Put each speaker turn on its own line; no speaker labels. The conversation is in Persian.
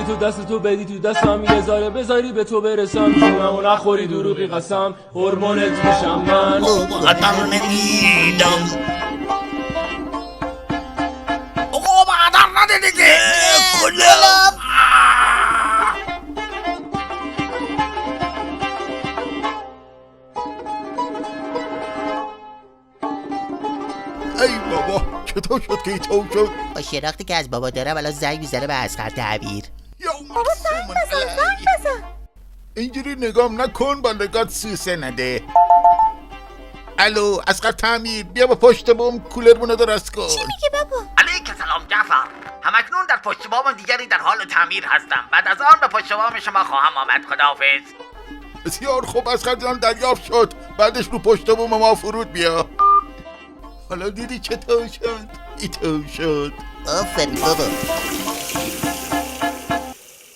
تو دست تو بدی تو دستم یه ذره بذاری به تو برسم جونمو نخوری دروغی قسم هورمونت میشم من
قدر نمیدم آقا قدر نده دیگه گلاب
ای بابا چطور شد که اینطور شد؟
با شناختی که از بابا دارم الان زنگ میزنه به اصغر تعبیر.
بابا زنگ بزن اینجوری نگام نکن با نگات سوسه نده. الو اصغر تعمیر بیا با پشت بوم کولرمونو درست کن.
چی میگی بابا؟
علیک سلام جعفر. همکنون در پشت بام دیگری در حال تعمیر هستم. بعد از آن به پشت بام شما خواهم آمد. خداحافظ.
بسیار خوب اصغر جان دریافت شد. بعدش رو پشت بوم ما فرود بیا. حالا دیدی چطور شد؟ اینطور شد.
آفرین بابا.